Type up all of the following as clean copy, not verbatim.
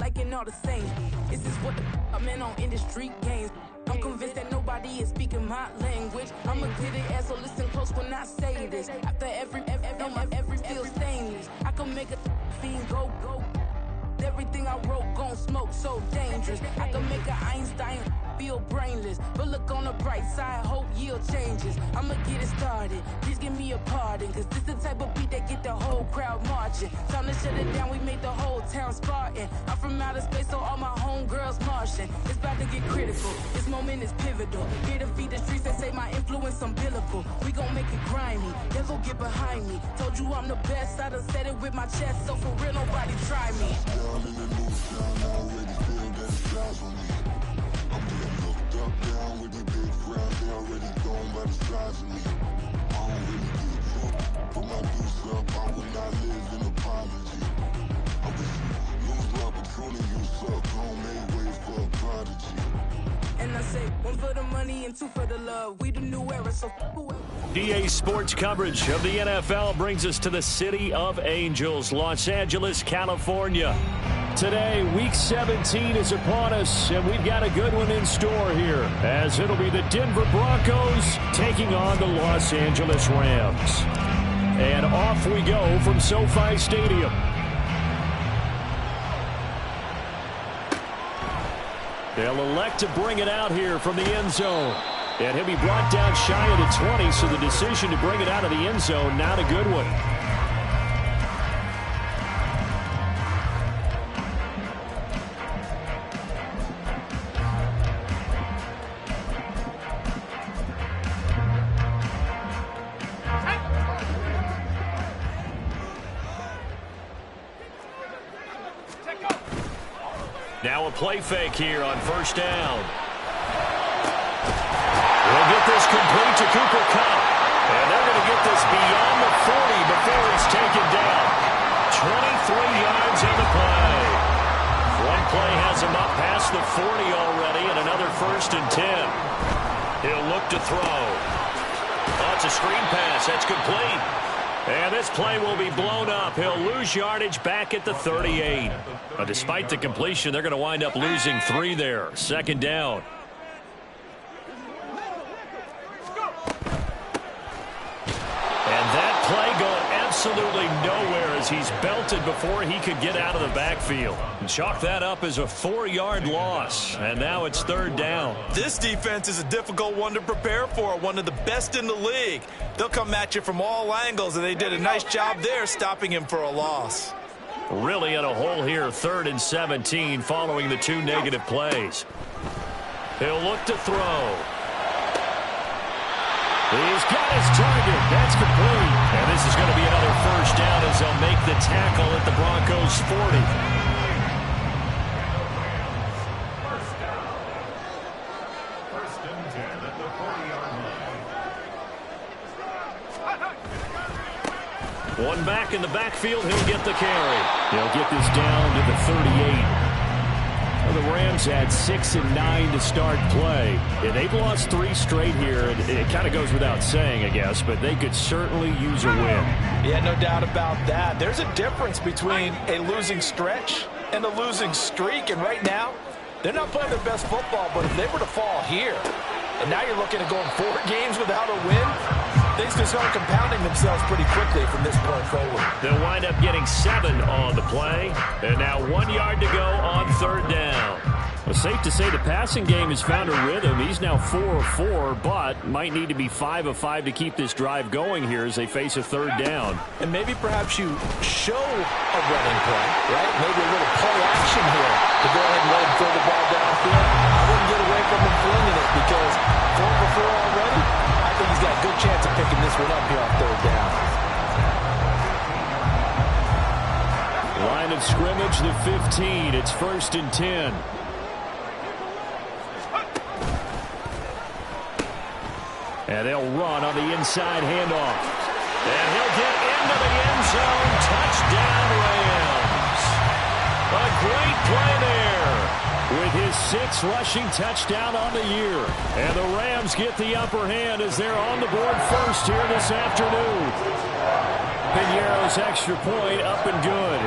liking all the same. This is what the I'm in on industry games. I'm convinced that nobody is speaking my language. I'm a good ass, so listen close when I say this. After every feel stainless, I can make a fiend go. Everything I wrote gon' smoke, so dangerous. I can make an Einstein feel brainless, but look on the bright side, hope yield changes. I'ma get it started, please give me a pardon, cause this the type of beat that get the whole crowd marching. Time to shut it down, we made the whole town Spartan. I'm from outer space, so all my homegirls Martian. It's about to get critical, this moment is pivotal. Here to feed the streets that say my influence umbilical. We gon' make it grimy, devil get behind me. Told you I'm the best, I done said it with my chest, so for real nobody try me. Down in the news town, I already feel that it's flies on me. I'm getting looked up, down with the big crowd, they already gone by the size of me. I don't really give a fuck, put my deuce up, I will not live in apology. I wish you lose love, but truly you suck, homemade ways for a prodigy. And I say, one for the money and two for the love. We the new era, so DA Sports coverage of the NFL brings us to the City of Angels, Los Angeles, California. Today, week 17 is upon us, and we've got a good one in store here, as it'll be the Denver Broncos taking on the Los Angeles Rams. And off we go from SoFi Stadium. They'll elect to bring it out here from the end zone. And he'll be brought down shy of the 20, so the decision to bring it out of the end zone, not a good one. Now a play fake here on first down. We'll get this complete to Cooper Kupp. And they're going to get this beyond the 40 before he's taken down. 23 yards on the play. One play has him up past the 40 already, and another 1st and 10. He'll look to throw. Oh, it's a screen pass. That's complete. And this play will be blown up. He'll lose yardage back at the 38. Despite the completion, they're going to wind up losing 3 there. 2nd down. And that play going absolutely nowhere as he's belted before he could get out of the backfield. And chalk that up as a 4-yard loss. And now it's 3rd down. This defense is a difficult one to prepare for, one of the best in the league. They'll come at you from all angles, and they did a nice job there stopping him for a loss. Really in a hole here, 3rd and 17 following the 2 negative plays. He'll look to throw. He's got his target. That's complete. And this is going to be another 1st down as they'll make the tackle at the Broncos' 40. One back in the backfield, he'll get the carry. He'll get this down to the 38. Well, the Rams had 6 and 9 to start play. Yeah, they've lost 3 straight here, and it kind of goes without saying, I guess, but they could certainly use a win. Yeah, no doubt about that. There's a difference between a losing stretch and a losing streak, and right now, they're not playing their best football, but if they were to fall here, and now you're looking at going 4 games without a win, things can start compounding themselves pretty quickly from this point forward. They'll wind up getting 7 on the play. And now 1 yard to go on 3rd down. Well, safe to say the passing game has found a rhythm. He's now 4 of 4, but might need to be 5 of 5 to keep this drive going here as they face a 3rd down. And maybe perhaps you show a running play, right? Maybe a little play action here to go ahead and let him throw the ball downfield. I wouldn't get away from him flinging it because 4 for 4 already. I think he's got a good chance of picking this one up here on 3rd down. Line of scrimmage, the 15. It's 1st and 10. And they'll run on the inside handoff. And he'll get into the end zone. Touchdown, Rams. A great play there with his 6th rushing touchdown on the year. And the Rams get the upper hand as they're on the board first here this afternoon. Piñeiro's extra point up and good.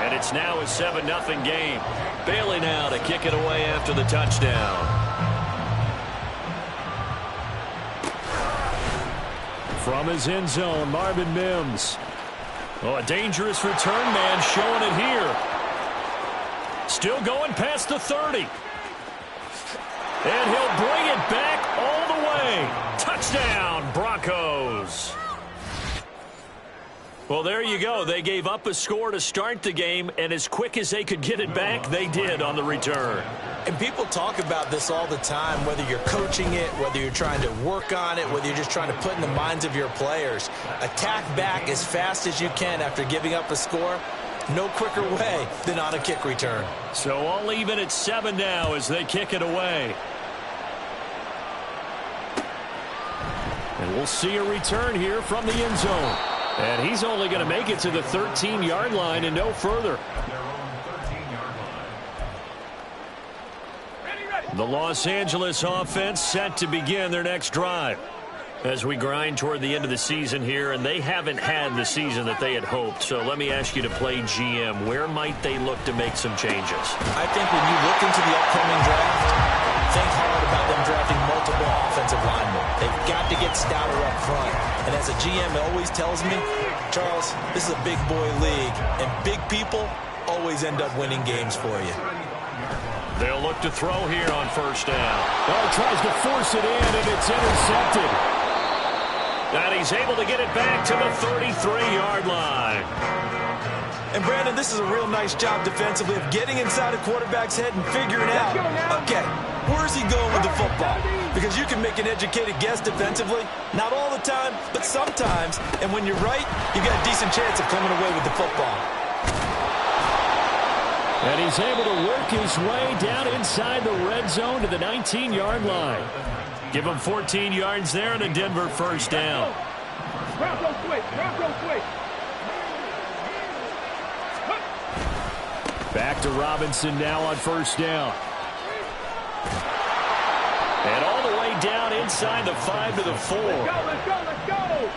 And it's now a 7-0 game. Bailey now to kick it away after the touchdown. From his end zone, Marvin Mims. Oh, a dangerous return man showing it here. Still going past the 30. And he'll bring it back all the way. Touchdown, Broncos. Well, there you go. They gave up a score to start the game, and as quick as they could get it back, they did on the return. And people talk about this all the time, whether you're coaching it, whether you're trying to work on it, whether you're just trying to put in the minds of your players. Attack back as fast as you can after giving up a score. No quicker way than on a kick return. So all even at 7 now as they kick it away. And we'll see a return here from the end zone. And he's only going to make it to the 13-yard line and no further. The Los Angeles offense set to begin their next drive. As we grind toward the end of the season here, and they haven't had the season that they had hoped. So let me ask you to play GM. Where might they look to make some changes? I think when you look into the upcoming draft, think hard about them drafting multiple offensive linemen. They've got to get stouter up front. And as a GM always tells me, Charles, this is a big boy league, and big people always end up winning games for you. They'll look to throw here on first down. Oh, tries to force it in, and it's intercepted. And he's able to get it back to the 33-yard line. And, Brandon, this is a real nice job defensively of getting inside a quarterback's head and figuring out, okay, where's he going with the football? Because you can make an educated guess defensively, not all the time, but sometimes. And when you're right, you've got a decent chance of coming away with the football. And he's able to work his way down inside the red zone to the 19-yard line. Give him 14 yards there and a Denver first down. Back to Robinson now on first down. And all the way down inside the 5 to the 4. Let's go, let's go!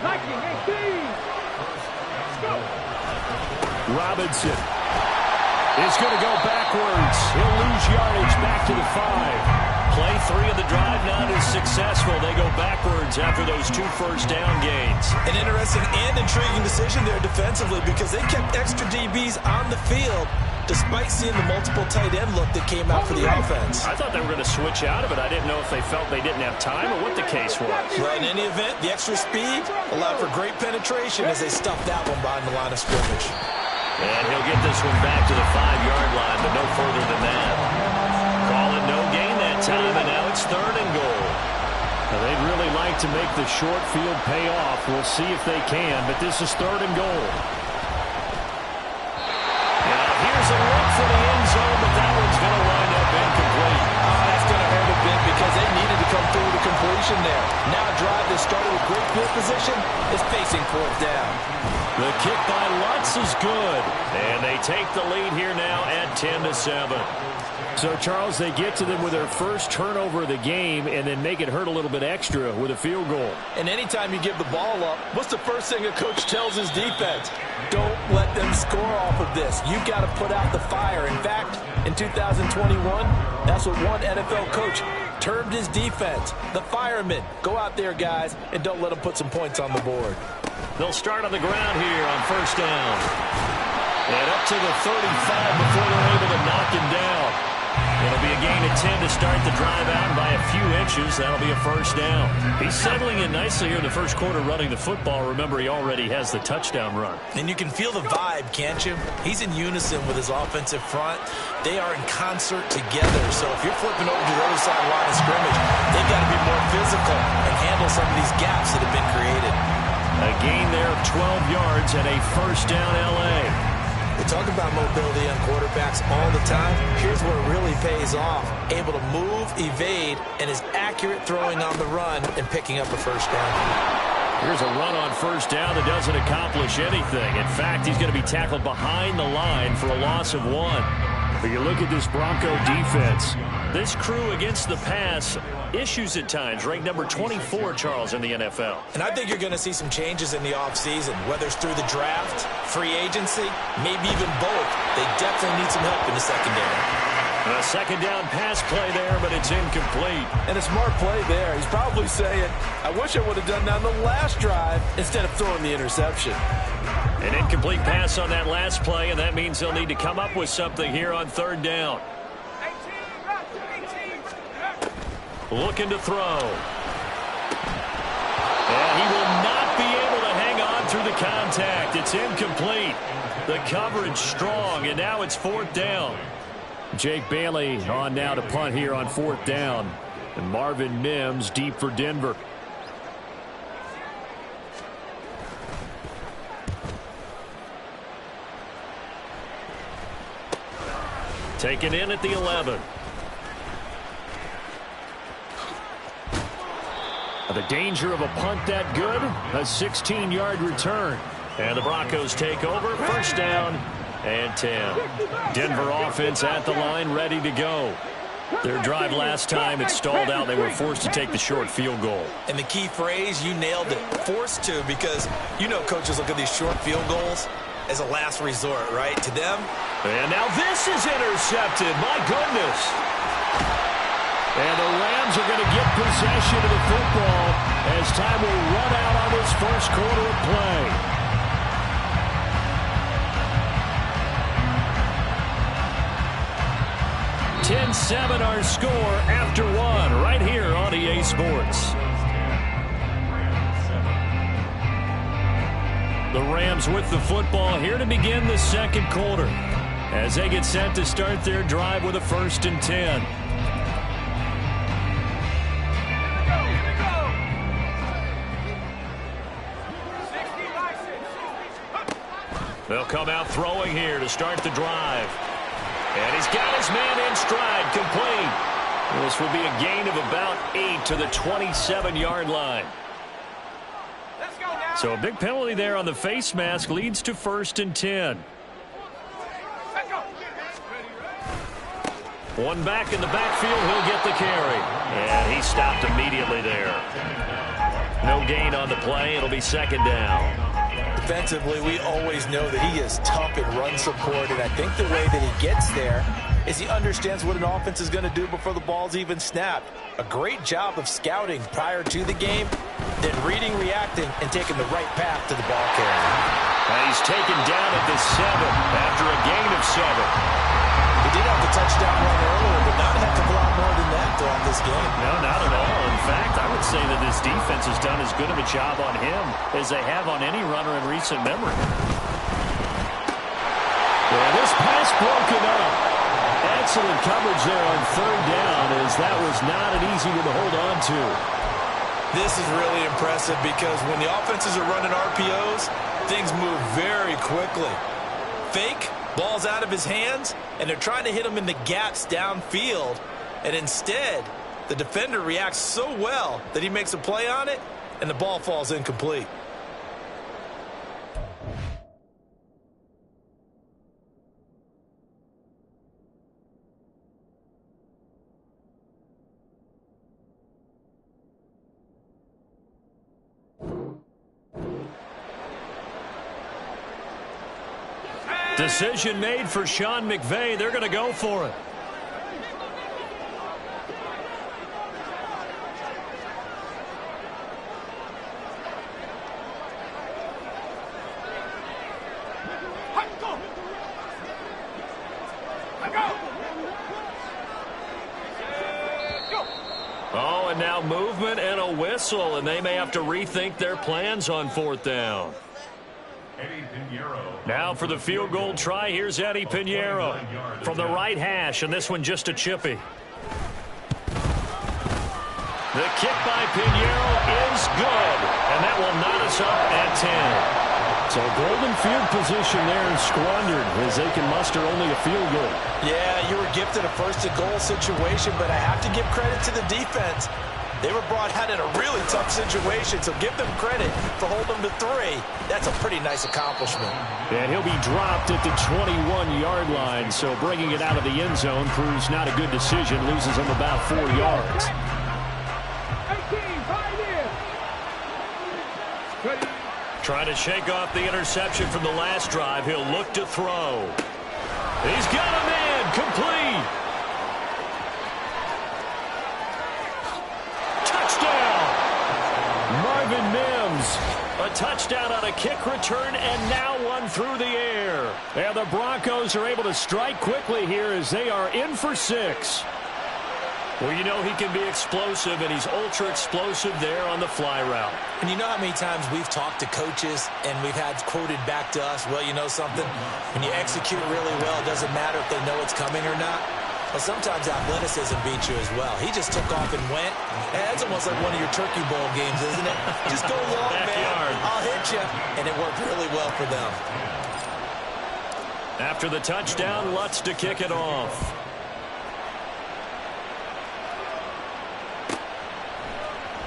19-18! Go! Robinson is going to go backwards. He'll lose yardage back to the 5. Play 3 of the drive not as successful. They go backwards after those 2 first down gains. An interesting and intriguing decision there defensively because they kept extra DBs on the field despite seeing the multiple tight end look that came out for the offense. I thought they were going to switch out of it. I didn't know if they felt they didn't have time or what the case was. Well, in any event, the extra speed allowed for great penetration as they stuffed that one behind the line of scrimmage. And he'll get this one back to the 5-yard line, but no further than that. Call it no gain that time, and now it's 3rd and goal. Now, they'd really like to make the short field pay off. We'll see if they can, but this is 3rd and goal. Now, here's a look for the end zone, but that one's going to wind up incomplete. That's going to hurt a bit because they needed to come through the completion there. Now a drive that started with great field position is facing 4th down. The kick by Lutz is good. And they take the lead here now at 10-7. So, Charles, they get to them with their first turnover of the game and then make it hurt a little bit extra with a field goal. And anytime you give the ball up, what's the first thing a coach tells his defense? Don't let them score off of this. You've got to put out the fire. In fact, in 2021, that's what one NFL coach termed his defense. The firemen. Go out there, guys, and don't let them put some points on the board. They'll start on the ground here on first down. And up to the 35 before they're able to knock him down. It'll be a gain of 10 to start the drive out by a few inches. That'll be a first down. He's settling in nicely here in the first quarter running the football. Remember, he already has the touchdown run. And you can feel the vibe, can't you? He's in unison with his offensive front. They are in concert together. So if you're flipping over to the other side of the line of scrimmage, they've got to be more physical and handle some of these gaps that have been created. A gain there of 12 yards and a first down L.A. We talk about mobility on quarterbacks all the time. Here's where it really pays off. Able to move, evade, and is accurate throwing on the run and picking up a first down. Here's a run on first down that doesn't accomplish anything. In fact, he's going to be tackled behind the line for a loss of 1. But you look at this Bronco defense. This crew against the pass, issues at times, ranked number 24, Charles, in the NFL. And I think you're going to see some changes in the offseason, whether it's through the draft, free agency, maybe even both. They definitely need some help in the secondary. A second down pass play there, but it's incomplete. And a smart play there. He's probably saying, I wish I would have done that on the last drive instead of throwing the interception. An incomplete pass on that last play, and that means they'll need to come up with something here on third down. Looking to throw. And he will not be able to hang on through the contact. It's incomplete. The coverage strong, and now it's fourth down. Jake Bailey on now to punt here on fourth down. And Marvin Mims deep for Denver. Taken in at the 11. The danger of a punt that good. A 16-yard return. And the Broncos take over. First down and 10. Denver offense at the line, ready to go. Their drive last time, it stalled out. They were forced to take the short field goal. And the key phrase, you nailed it, forced to, because you know coaches look at these short field goals as a last resort, right, to them. And now this is intercepted. My goodness. And the Rams are going to get possession of the football as time will run out on this first quarter of play. 10-7 our score after one right here on EA Sports. The Rams with the football here to begin the second quarter as they get set to start their drive with a 1st and 10. They'll come out throwing here to start the drive. And he's got his man in stride, complete. This will be a gain of about 8 to the 27-yard line. So a big penalty there on the face mask leads to 1st and 10. One back in the backfield, he'll get the carry. And he stopped immediately there. No gain on the play, it'll be 2nd down. Defensively, we always know that he is tough in run support, and I think the way that he gets there is he understands what an offense is going to do before the ball's even snapped. A great job of scouting prior to the game, then reading, reacting, and taking the right path to the ball carrier. And he's taken down at the 7 after a gain of 7. He did have the touchdown run earlier, but not a heck of a lot more than that throughout this game. No, not at all. In fact, I would say that this defense has done as good of a job on him as they have on any runner in recent memory. And this pass broken up. Excellent coverage there on 3rd down, as that was not an easy one to hold on to. This is really impressive because when the offenses are running RPOs, things move very quickly. Fake, ball's out of his hands, and they're trying to hit him in the gaps downfield. And instead, the defender reacts so well that he makes a play on it, and the ball falls incomplete. Decision made for Sean McVay. They're going to go for it. Oh, and now movement and a whistle, and they may have to rethink their plans on 4th down. Now for the field goal try, here's Eddie Pinheiro from the right hash, and this one just a chippy. The kick by Pinheiro is good, and that will knot us up at 10. So golden field position there and squandered as they can muster only a field goal. Yeah, you were gifted a 1st and goal situation, but I have to give credit to the defense. They were brought out in a really tough situation, so give them credit for holding them to 3. That's a pretty nice accomplishment. And he'll be dropped at the 21-yard line, so bringing it out of the end zone proves not a good decision. Loses him about 4 yards. 18, Trying to shake off the interception from the last drive. He'll look to throw. He's got a man. Complete. Touchdown. Marvin Mims. A touchdown on a kick return, and now one through the air. And the Broncos are able to strike quickly here as they are in for 6. Well, you know he can be explosive, and he's ultra-explosive there on the fly route. And you know how many times we've talked to coaches and we've had quoted back to us, well, you know something? When you execute really well, it doesn't matter if they know it's coming or not. Well, sometimes athleticism beats you as well. He just took off and went. And that's almost like one of your Turkey Bowl games, isn't it? Just go long, man. I'll hit you. And it worked really well for them. After the touchdown, Lutz to kick it off.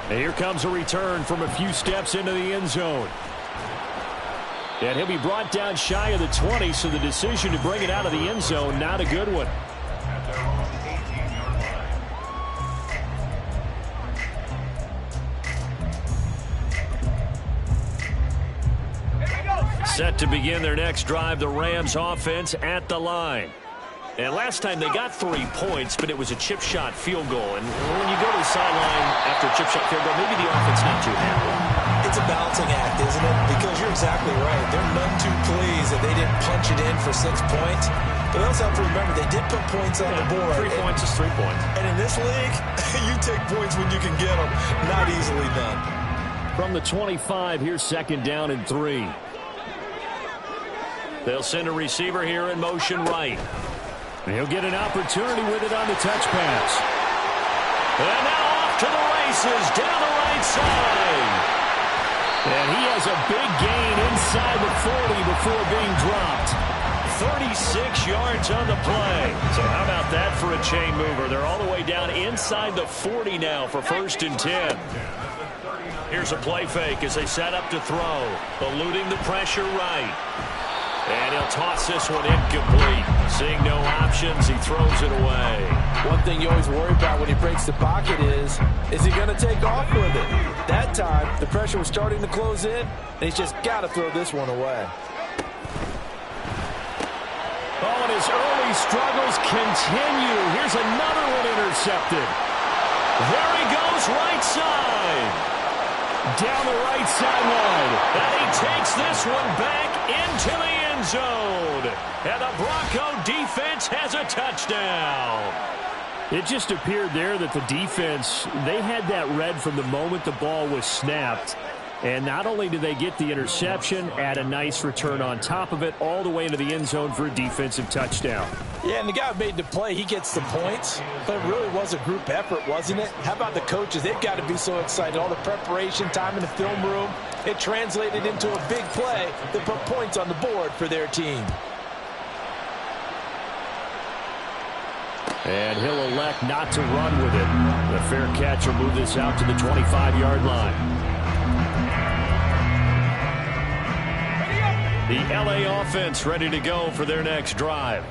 And here comes a return from a few steps into the end zone. And he'll be brought down shy of the 20, so the decision to bring it out of the end zone, not a good one. Set to begin their next drive, the Rams offense at the line. And last time they got 3 points, but it was a chip shot field goal. And when you go to the sideline after a chip shot field goal, maybe the offense not too happy. It's a balancing act, isn't it? Because you're exactly right. They're none too pleased that they didn't punch it in for 6 points. But they also have to remember they did put points on the board. 3 points is 3 points. And in this league, you take points when you can get them. Not easily done. From the 25, here's 2nd down and 3. They'll send a receiver here in motion right. He'll get an opportunity with it on the touch pass. And now off to the races down the right side. And he has a big gain inside the 40 before being dropped. 36 yards on the play. So how about that for a chain mover? They're all the way down inside the 40 now for 1st and 10. Here's a play fake as they set up to throw. Eluding the pressure right. And he'll toss this one incomplete. Seeing no options, he throws it away. One thing you always worry about when he breaks the pocket is he going to take off with it? That time, the pressure was starting to close in, and he's just got to throw this one away. Oh, and his early struggles continue. Here's another one intercepted. There he goes, right side. Down the right sideline. And he takes this one back into the end zone. And the Bronco defense has a touchdown. It just appeared there that the defense, they had that read from the moment the ball was snapped. And not only did they get the interception, add a nice return on top of it, all the way into the end zone for a defensive touchdown. Yeah, and the guy who made the play, he gets the points, but it really was a group effort, wasn't it? How about the coaches? They've got to be so excited. All the preparation, time in the film room, it translated into a big play that put points on the board for their team. And he'll elect not to run with it. The fair catch will move this out to the 25-yard line. The LA offense ready to go for their next drive.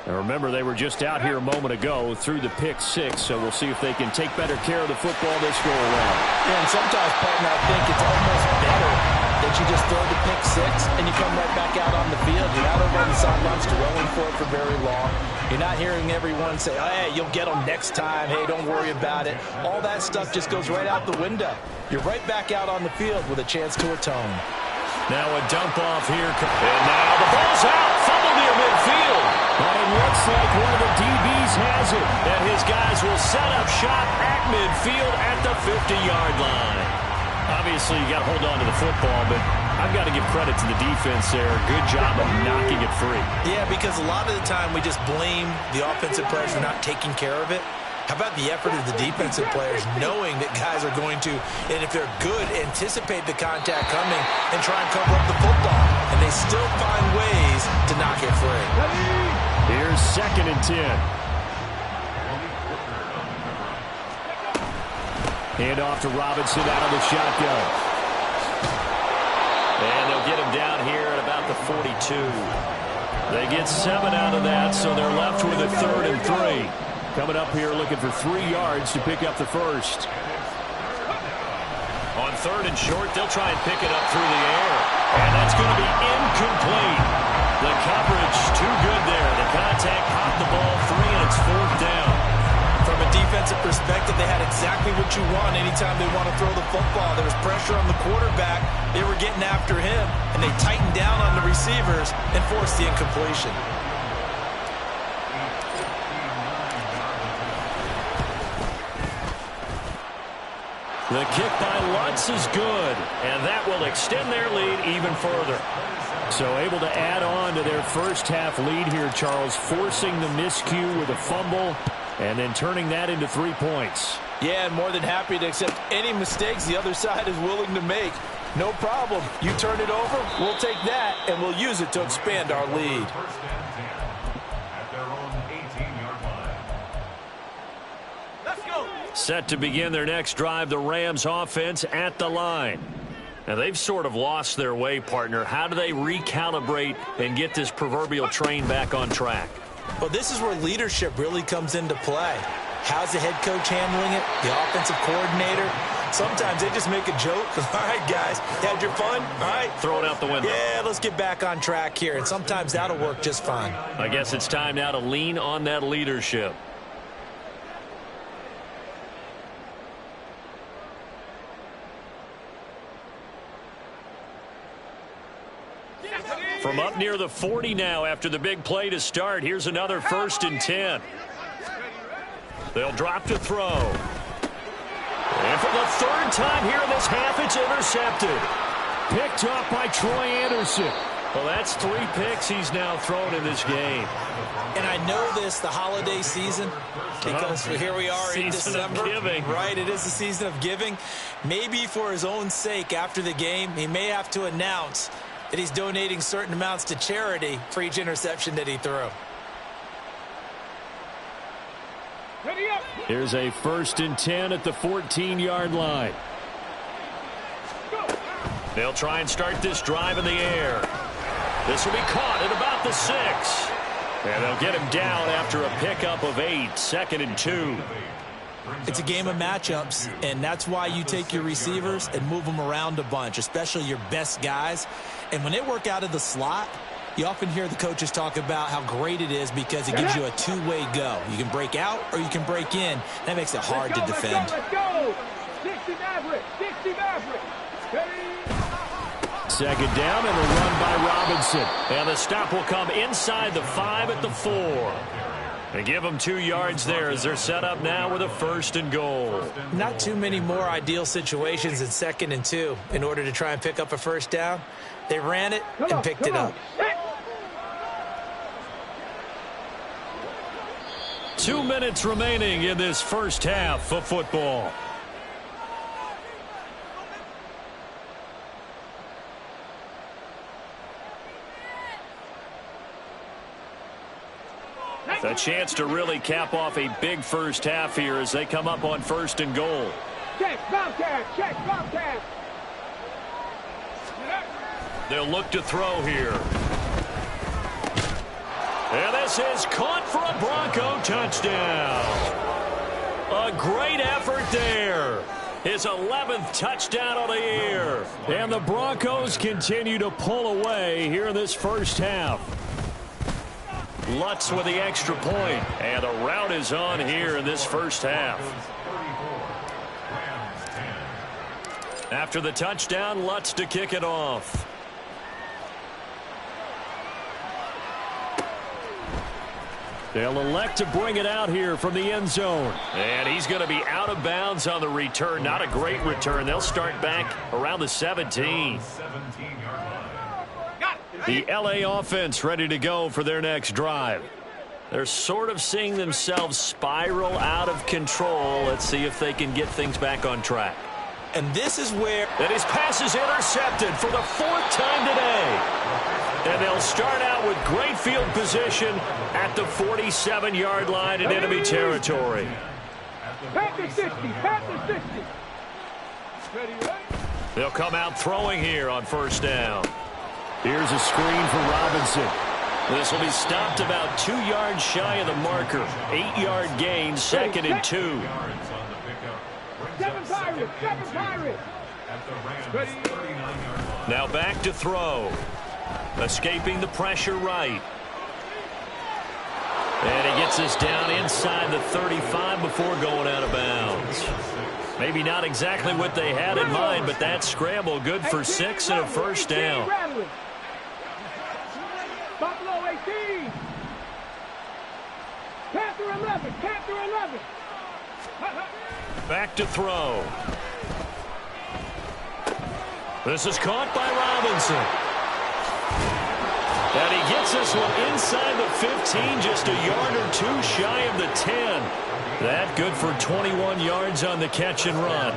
Now remember, they were just out here a moment ago through the pick 6, so we'll see if they can take better care of the football this go around. Yeah, and sometimes, partner, I think it's almost better that you just throw the pick 6 and you come right back out on the field. You're not over on the sidelines dwelling for it for very long. You're not hearing everyone say, oh, hey, you'll get them next time. Hey, don't worry about it. All that stuff just goes right out the window. You're right back out on the field with a chance to atone. Now a dump off here. And now the ball's out. Fumble near midfield. But it looks like one of the DBs has it. And his guys will set up shop at midfield at the 50-yard line. Obviously, you got to hold on to the football, but I've got to give credit to the defense there. Good job of knocking it free. Yeah, because a lot of the time we just blame the offensive players for not taking care of it. How about the effort of the defensive players knowing that guys are going to, and if they're good, anticipate the contact coming and try and cover up the football. And they still find ways to knock it free. Here's 2nd and 10. Hand off to Robinson out of the shotgun. And they'll get him down here at about the 42. They get 7 out of that, so they're left with a 3rd and 3. Coming up here looking for 3 yards to pick up the first. On 3rd and short, they'll try and pick it up through the air. And that's going to be incomplete. The coverage too good there. The contact caught the ball 3, and it's 4th down. From a defensive perspective, they had exactly what you want anytime they want to throw the football. There was pressure on the quarterback. They were getting after him, and they tightened down on the receivers and forced the incompletion. The kick by Lutz is good, and that will extend their lead even further. So able to add on to their first half lead here, Charles, forcing the miscue with a fumble and then turning that into 3 points. Yeah, and more than happy to accept any mistakes the other side is willing to make. No problem. You turn it over, we'll take that, and we'll use it to expand our lead. Set to begin their next drive, the Rams offense at the line. Now, they've sort of lost their way, partner. How do they recalibrate and get this proverbial train back on track? Well, this is where leadership really comes into play. How's the head coach handling it? The offensive coordinator? Sometimes they just make a joke. All right, guys, had your fun? All right. Throw it out the window. Yeah, let's get back on track here. And sometimes that'll work just fine. I guess it's time now to lean on that leadership. From up near the 40 now after the big play to start. Here's another 1st and 10. They'll drop to throw. And for the 3rd time here in this half, it's intercepted. Picked up by Troy Anderson. Well, that's 3 picks he's now thrown in this game. And I know this, the holiday season, because here we are in December. Season of giving. Right, it is the season of giving. Maybe for his own sake after the game, he may have to announce that he's donating certain amounts to charity for each interception that he threw. Here's a 1st and 10 at the 14-yard line. They'll try and start this drive in the air. This will be caught at about the 6. And they'll get him down after a pickup of 8, 2nd and 2. It's a game of matchups, and that's why you take your receivers and move them around a bunch, especially your best guys. And when they work out of the slot, you often hear the coaches talk about how great it is because it gives you a two-way go. You can break out or you can break in. That makes it hard to defend. Let's go. 60 Maverick. 60 Maverick. 2nd down and a run by Robinson. And the stop will come inside the 5 at the 4. They give them 2 yards there as they're set up now with a 1st and goal. Not too many more ideal situations in 2nd and 2 in order to try and pick up a 1st down. They ran it and picked it up. 2 minutes remaining in this first half of football. A chance to really cap off a big first half here as they come up on 1st and goal. Check, Bobcat. Check, Bobcat. They'll look to throw here. And this is caught for a Bronco touchdown. A great effort there. His 11th touchdown on the year. And the Broncos continue to pull away here in this first half. Lutz with the extra point. And the rout is on here in this first half. After the touchdown, Lutz to kick it off. They'll elect to bring it out here from the end zone. And he's going to be out of bounds on the return. Not a great return. They'll start back around the 17. The LA offense ready to go for their next drive. They're sort of seeing themselves spiral out of control. Let's see if they can get things back on track. And this is where... And his pass is intercepted for the 4th time today. And they'll start out with great field position at the 47-yard line in enemy territory. Pat the 60. Pat the 60. They'll come out throwing here on first down. Here's a screen for Robinson. This will be stopped about 2 yards shy of the marker. 8-yard gain, 2nd and 2. 7 Pirates, 7 Pirates. Now back to throw. Escaping the pressure right. And he gets us down inside the 35 before going out of bounds. Maybe not exactly what they had in mind, but that scramble good for 6 and a first down. Buffalo 18. Panther 11, Panther 11. Back to throw. This is caught by Robinson. And he gets this one inside the 15, just a yard or 2 shy of the 10. That good for 21 yards on the catch and run.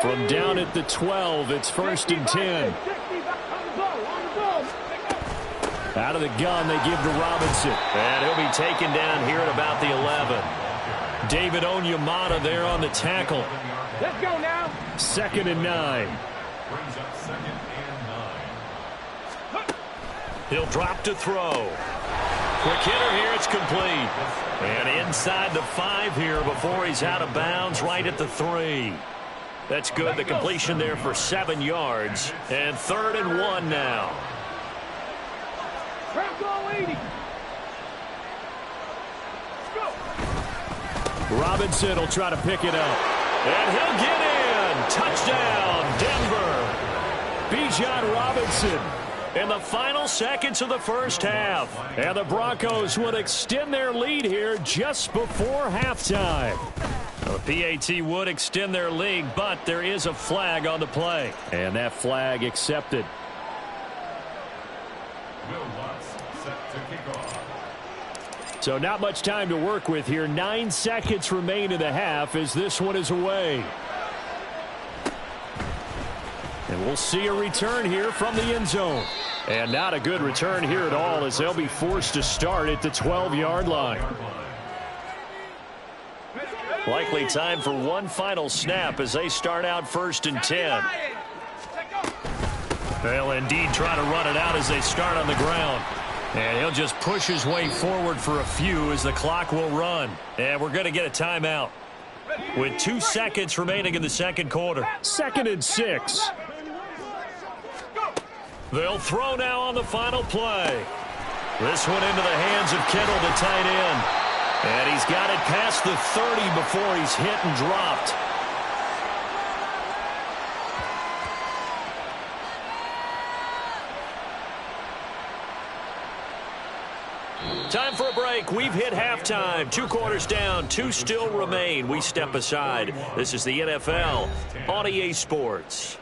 From down at the 12, it's 1st and 10. Out of the gun, they give to Robinson. And he'll be taken down here at about the 11. David Onyemata there on the tackle. Let's go now. 2nd and 9. He'll drop to throw. Quick hitter here, it's complete. And inside the 5 here before he's out of bounds, right at the 3. That's good, the completion there for 7 yards. And 3rd and 1 now. Robinson will try to pick it up. And he'll get in. Touchdown, Denver. Bijan Robinson in the final seconds of the first half. And the Broncos would extend their lead here just before halftime. The PAT would extend their lead, but there is a flag on the play. And that flag accepted. So not much time to work with here. 9 seconds remain in the half as this one is away. And we'll see a return here from the end zone. And not a good return here at all as they'll be forced to start at the 12-yard line. Likely time for one final snap as they start out 1st and 10. They'll indeed try to run it out as they start on the ground. And he'll just push his way forward for a few as the clock will run. And we're going to get a timeout with 2 seconds remaining in the second quarter. 2nd and 6. They'll throw now on the final play. This one into the hands of Kittle, the tight end. And he's got it past the 30 before he's hit and dropped. Time for a break. We've hit halftime. 2 quarters down. 2 still remain. We step aside. This is the NFL on EA Sports.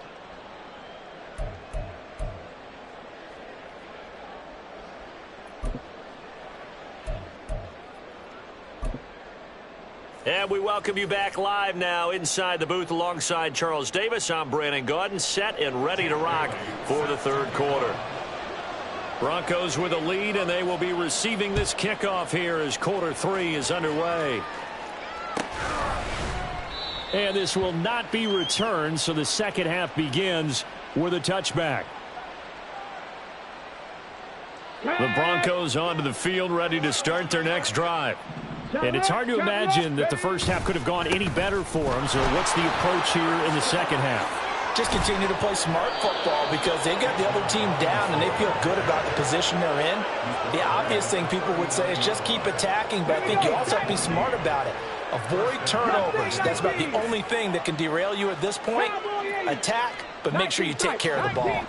And we welcome you back live now inside the booth alongside Charles Davis. I'm Brandon Gaudin, set and ready to rock for the third quarter. Broncos with a lead, and they will be receiving this kickoff here as quarter 3 is underway. And this will not be returned, so the second half begins with a touchback. The Broncos onto the field, ready to start their next drive. And it's hard to imagine that the first half could have gone any better for them, so what's the approach here in the second half? Just continue to play smart football because they got the other team down and they feel good about the position they're in. The obvious thing people would say is just keep attacking, but I think you also have to be smart about it. Avoid turnovers. That's about the only thing that can derail you at this point. Attack, but make sure you take care of the ball.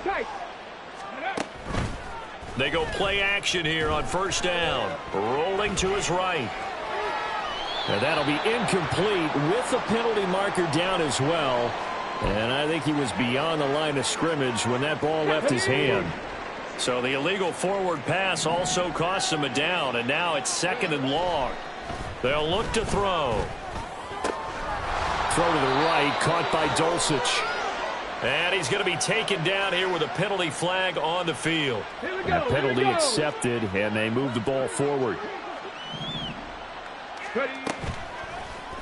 They go play action here on first down. Rolling to his right. And that'll be incomplete with the penalty marker down as well. And I think he was beyond the line of scrimmage when that ball left his hand. So the illegal forward pass also cost him a down, and now it's 2nd and long. They'll look to throw. Throw to the right, caught by Dulcich. And he's going to be taken down here with a penalty flag on the field. And the penalty accepted, and they move the ball forward.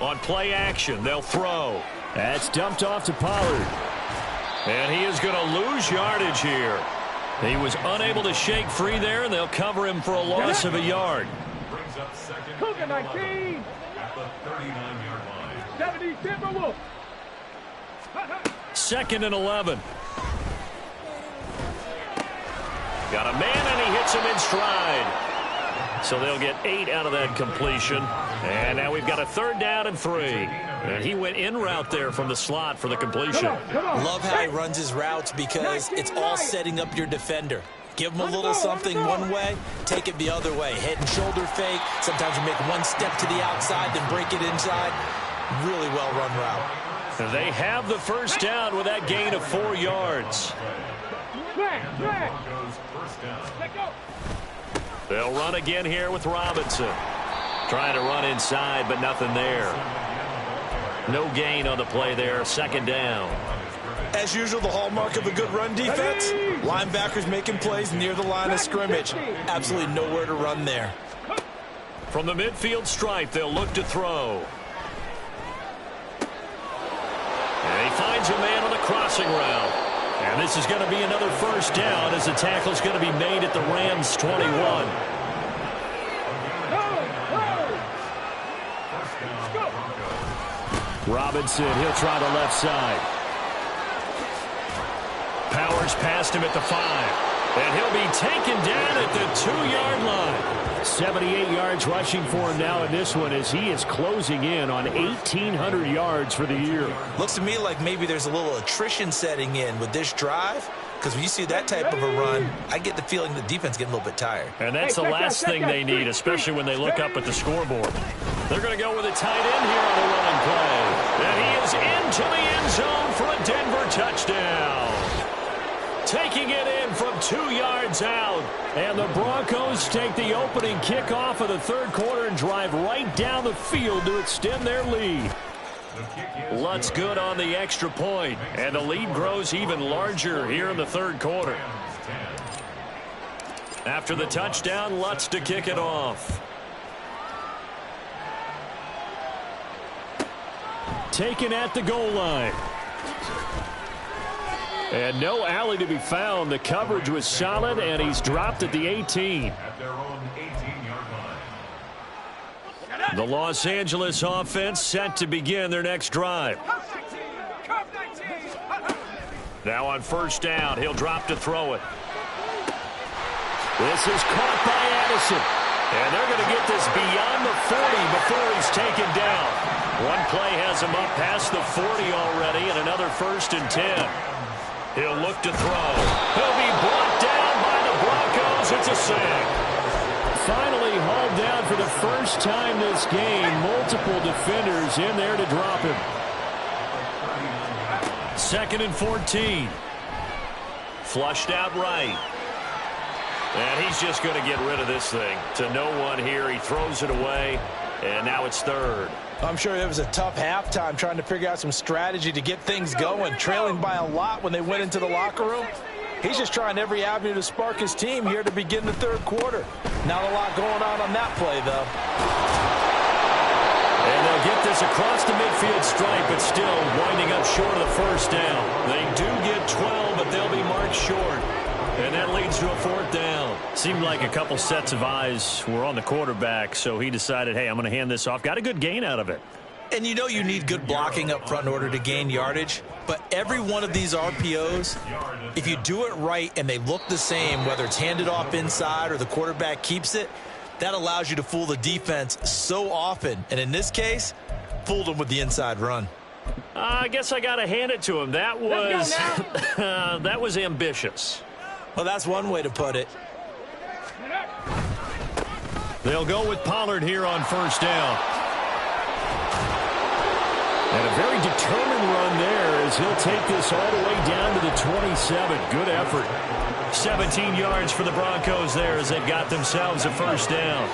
On play action, they'll throw. That's dumped off to Pollard. And he is going to lose yardage here. He was unable to shake free there, and they'll cover him for a loss of a yard. Cougar 19. At the 39-yard line. 70 Timberwolves. 2nd and 11. Got a man, and he hits him in stride. So they'll get 8 out of that completion. And now we've got a 3rd down and 3. And he went in route there from the slot for the completion. Come on. Love how he runs his routes because it's all setting up your defender. Give him a little something one way, take it the other way. Head and shoulder fake. Sometimes you make one step to the outside, then break it inside. Really well-run route. They have the 1st down with that gain of 4 yards. Let go. They'll run again here with Robinson. Trying to run inside, but nothing there. No gain on the play there. 2nd down. As usual, the hallmark of a good run defense, linebackers making plays near the line of scrimmage. Absolutely nowhere to run there. From the midfield stripe, they'll look to throw. And he finds a man on the crossing route. And this is going to be another 1st down as the tackle is going to be made at the Rams' 21. Robinson, he'll try the left side. Powers past him at the 5. And he'll be taken down at the 2-yard line. 78 yards rushing for him now in this one as he is closing in on 1,800 yards for the year. Looks to me like maybe there's a little attrition setting in with this drive, because when you see that type of a run, I get the feeling the defense getting a little bit tired. And that's the last thing they need, especially when they look up at the scoreboard. They're going to go with a tight end here on the running play. And he is into the end zone for a Denver touchdown. Taking it in from 2 yards out. And the Broncos take the opening kickoff of the 3rd quarter and drive right down the field to extend their lead. Lutz good on the extra point. And the lead grows even larger here in the 3rd quarter. After the touchdown, Lutz to kick it off. Taken at the goal line. And no alley to be found. The coverage was solid, and he's dropped at the 18. At their own 18-yard line. The Los Angeles offense set to begin their next drive. Now on 1st down, he'll drop to throw it. This is caught by Addison. And they're going to get this beyond the 40 before he's taken down. One play has him up past the 40 already, and another 1st and 10. He'll look to throw. He'll be brought down by the Broncos. It's a sack. Finally hauled down for the 1st time this game. Multiple defenders in there to drop him. 2nd and 14. Flushed out right. And he's just going to get rid of this thing. To no one here. He throws it away. And now it's 3rd. I'm sure it was a tough halftime trying to figure out some strategy to get things going, trailing by a lot when they went into the locker room. He's just trying every avenue to spark his team here to begin the 3rd quarter. Not a lot going on that play, though. And they'll get this across the midfield stripe, but still winding up short of the 1st down. They do get 12, but they'll be marked short. And that leads to a 4th down. Seemed like a couple sets of eyes were on the quarterback, so he decided, hey, I'm going to hand this off. Got a good gain out of it. And you know you need good blocking up front in order to gain yardage. But every one of these RPOs, if you do it right and they look the same, whether it's handed off inside or the quarterback keeps it, that allows you to fool the defense so often. And in this case, fooled them with the inside run. I guess I got to hand it to him. That was, that was ambitious. Well, that's one way to put it. They'll go with Pollard here on 1st down. And a very determined run there as he'll take this all the way down to the 27. Good effort. 17 yards for the Broncos there as they've got themselves a 1st down.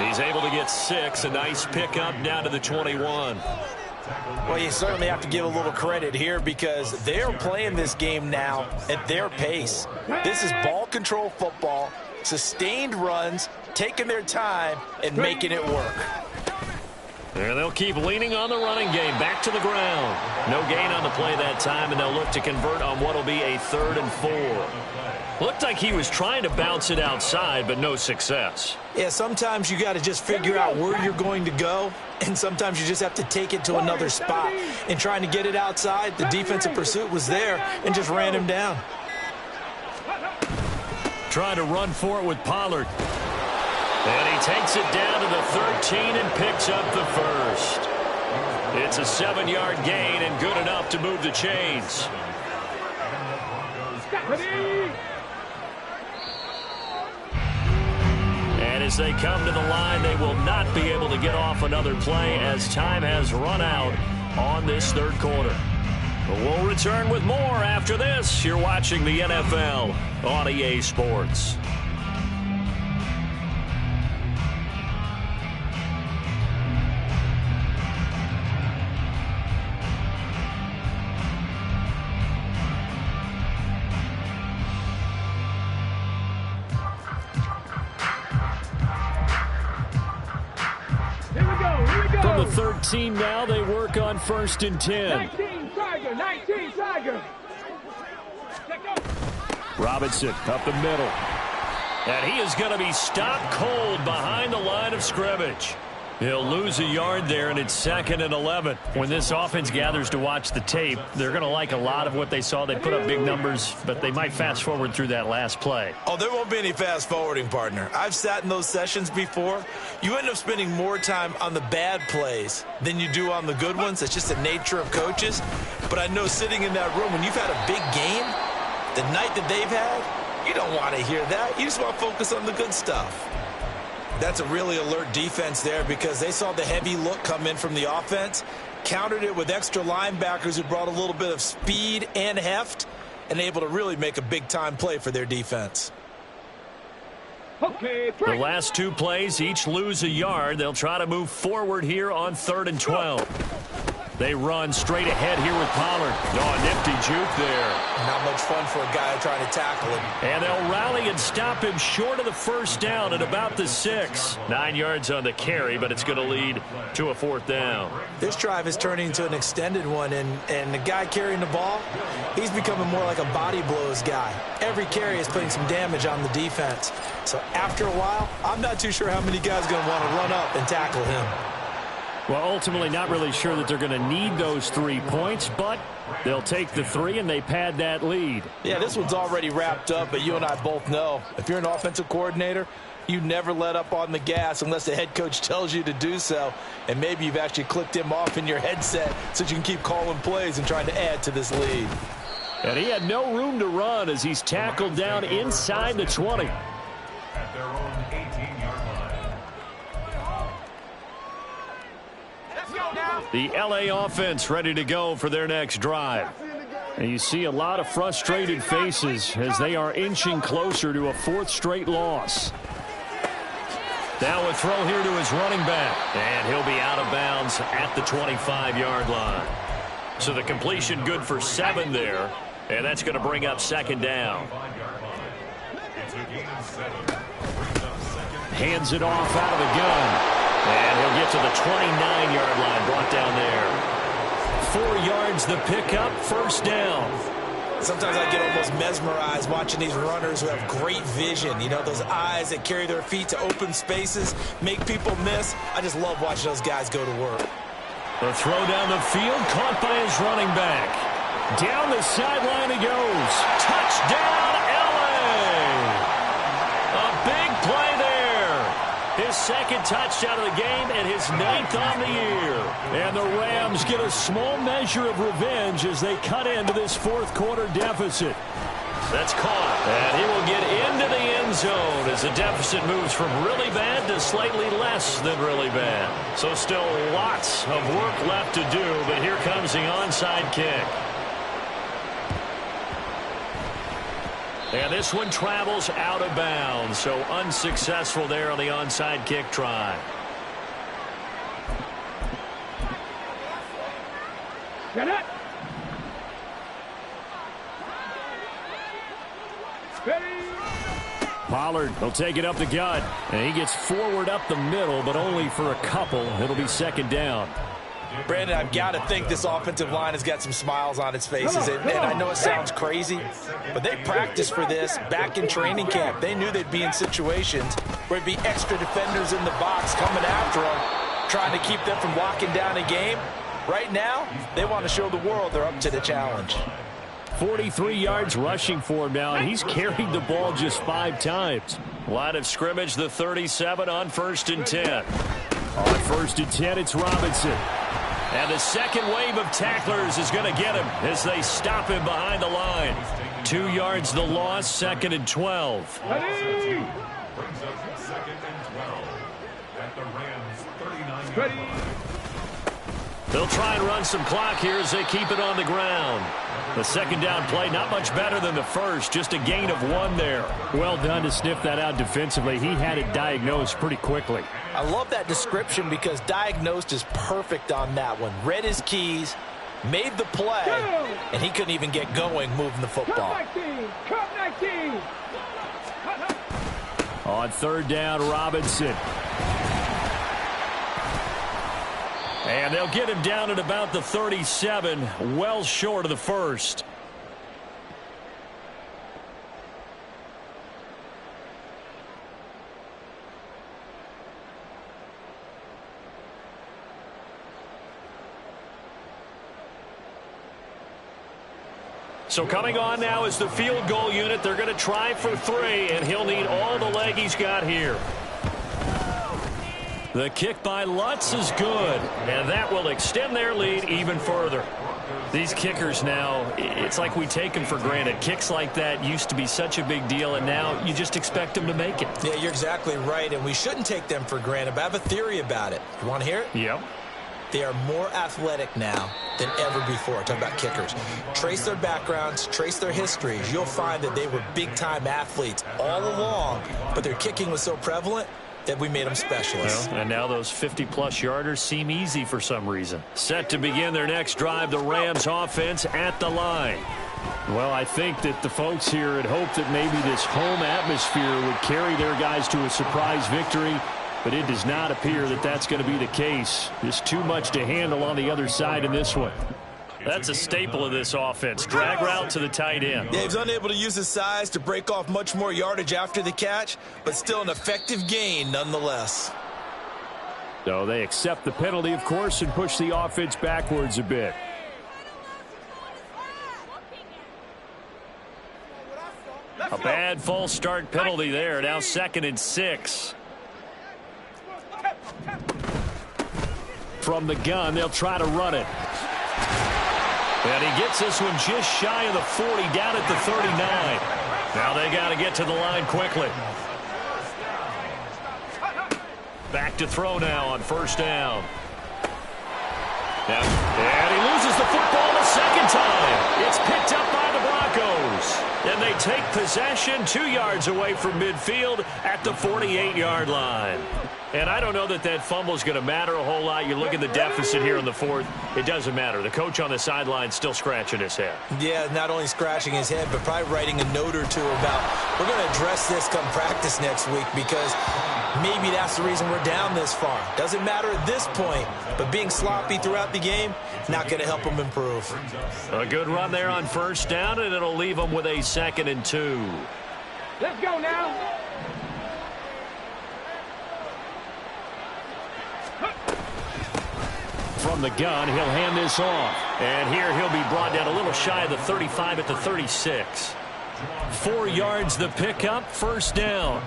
He's able to get 6. A nice pickup down to the 21. Well, you certainly have to give a little credit here because they're playing this game now at their pace. This is ball control football, sustained runs, taking their time, and making it work. And they'll keep leaning on the running game. Back to the ground. No gain on the play that time, and they'll look to convert on what will be a 3rd and 4. Looked like he was trying to bounce it outside, but no success. Yeah, sometimes you got to just figure out where you're going to go, and sometimes you just have to take it to another spot. And trying to get it outside, the defensive pursuit was there and just ran him down. Trying to run for it with Pollard. And he takes it down to the 13 and picks up the first. It's a 7-yard gain and good enough to move the chains. And as they come to the line, they will not be able to get off another play as time has run out on this 3rd quarter. But we'll return with more after this. You're watching the NFL on EA Sports. From the 13 now, they work on 1st and 10. 19 Tiger. Robinson up the middle. And he is going to be stopped cold behind the line of scrimmage. He'll lose a yard there, and it's 2nd and 11. When this offense gathers to watch the tape, they're going to like a lot of what they saw. They put up big numbers, but they might fast forward through that last play. Oh, there won't be any fast forwarding, partner. I've sat in those sessions before. You end up spending more time on the bad plays than you do on the good ones. It's just the nature of coaches. But I know sitting in that room, when you've had a big game, the night that they've had, you don't want to hear that. You just want to focus on the good stuff. That's a really alert defense there because they saw the heavy look come in from the offense, countered it with extra linebackers who brought a little bit of speed and heft, and able to really make a big-time play for their defense. The last 2 plays each lose a yard. They'll try to move forward here on 3rd and 12. They run straight ahead here with Pollard. Oh, nifty juke there. Not much fun for a guy trying to tackle him. And they'll rally and stop him short of the 1st down at about the 6. 9 yards on the carry, but it's going to lead to a 4th down. This drive is turning into an extended one, and the guy carrying the ball, he's becoming more like a body blows guy. Every carry is putting some damage on the defense. So after a while, I'm not too sure how many guys are going to want to run up and tackle him. Well, ultimately not really sure that they're going to need those 3 points, but they'll take the 3 and they pad that lead. Yeah, this one's already wrapped up, but you and I both know if you're an offensive coordinator, you never let up on the gas unless the head coach tells you to do so. And maybe you've actually clicked him off in your headset so you can keep calling plays and trying to add to this lead. And he had no room to run as he's tackled down inside the 20. At their own 18-yard line. The LA offense ready to go for their next drive. And you see a lot of frustrated faces as they are inching closer to a 4th straight loss. Now a throw here to his running back. And he'll be out of bounds at the 25-yard line. So the completion good for 7 there. And that's going to bring up 2nd down. Hands it off out of the gun. And he'll get to the 29-yard line, brought down there. 4 yards the pickup, 1st down. Sometimes I get almost mesmerized watching these runners who have great vision. You know, those eyes that carry their feet to open spaces, make people miss. I just love watching those guys go to work. The throw down the field, caught by his running back. Down the sideline he goes. Touchdown, LA! A big play there. His 2nd touchdown of the game and his 9th on the year. And the Rams get a small measure of revenge as they cut into this 4th quarter deficit. That's caught. And he will get into the end zone as the deficit moves from really bad to slightly less than really bad. So still lots of work left to do, but here comes the onside kick. And this one travels out of bounds, so unsuccessful there on the onside kick try. Get it. Ready. Pollard will take it up the gut, and he gets forward up the middle, but only for a couple. It'll be second down. Brandon, I've got to think this offensive line has got some smiles on its faces. And I know it sounds crazy, but they practiced for this back in training camp. They knew they'd be in situations where it'd be extra defenders in the box coming after them, trying to keep them from locking down a game. Right now, they want to show the world they're up to the challenge. 43 yards rushing for him now, and he's carried the ball just 5 times. Line of scrimmage, the 37 on 1st and 10. On 1st and 10, it's Robinson. And the second wave of tacklers is going to get him as they stop him behind the line. 2 yards the loss, 2nd and 12. Ready. Brings us 2nd and 12 at the Rams' 39. Ready. They'll try and run some clock here as they keep it on the ground. The second down play, not much better than the first, just a gain of 1 there. Well done to sniff that out defensively. He had it diagnosed pretty quickly. I love that description because diagnosed is perfect on that one. Read his keys, made the play, and he couldn't even get going moving the football. Come 19. Come 19. On 3rd down, Robinson. And they'll get him down at about the 37, well short of the first. So coming on now is the field goal unit. They're going to try for 3, and he'll need all the leg he's got here. The kick by Lutz is good, and that will extend their lead even further. These kickers now, it's like we take them for granted. Kicks like that used to be such a big deal, and now you just expect them to make it. Yeah, you're exactly right, and we shouldn't take them for granted, but I have a theory about it. You want to hear it? Yep. They are more athletic now than ever before. Talk about kickers. Trace their backgrounds, trace their histories. You'll find that they were big-time athletes all along, but their kicking was so prevalent that we made them specialists. Well, and now those 50-plus yarders seem easy for some reason. Set to begin their next drive, the Rams offense at the line. Well, I think that the folks here had hoped that maybe this home atmosphere would carry their guys to a surprise victory, but it does not appear that that's going to be the case. There's too much to handle on the other side in this one. That's a staple of this offense. Drag route to the tight end. Yeah, he's unable to use his size to break off much more yardage after the catch, but still an effective gain nonetheless. So they accept the penalty, of course, and push the offense backwards a bit. A bad false start penalty there. Now 2nd and 6. From the gun, they'll try to run it. And he gets this one just shy of the 40, down at the 39. Now they got to get to the line quickly. Back to throw now on 1st down. And he loses the football the second time. It's picked up by the Broncos. And they take possession 2 yards away from midfield at the 48-yard line. And I don't know that that fumble is going to matter a whole lot. You look at the deficit here in the 4th. It doesn't matter. The coach on the sideline still scratching his head. Yeah, not only scratching his head, but probably writing a note or two about we're going to address this come practice next week because maybe that's the reason we're down this far. Doesn't matter at this point, but being sloppy throughout the game, not going to help them improve. A good run there on 1st down, and it'll leave them with a 2nd and 2. Let's go now. From the gun, he'll hand this off. And here he'll be brought down a little shy of the 35 at the 36. 4 yards the pickup, 1st down.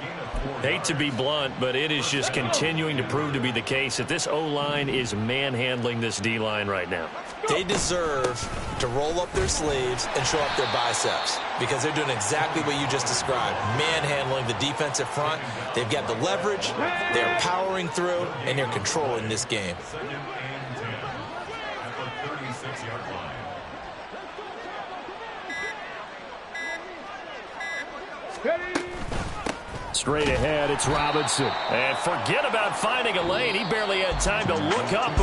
Hate to be blunt, but it is just continuing to prove to be the case that this O-line is manhandling this D-line right now. They deserve to roll up their sleeves and show up their biceps because they're doing exactly what you just described, manhandling the defensive front. They've got the leverage, they're powering through, and they're controlling this game. Straight ahead, it's Robinson. And forget about finding a lane. He barely had time to look up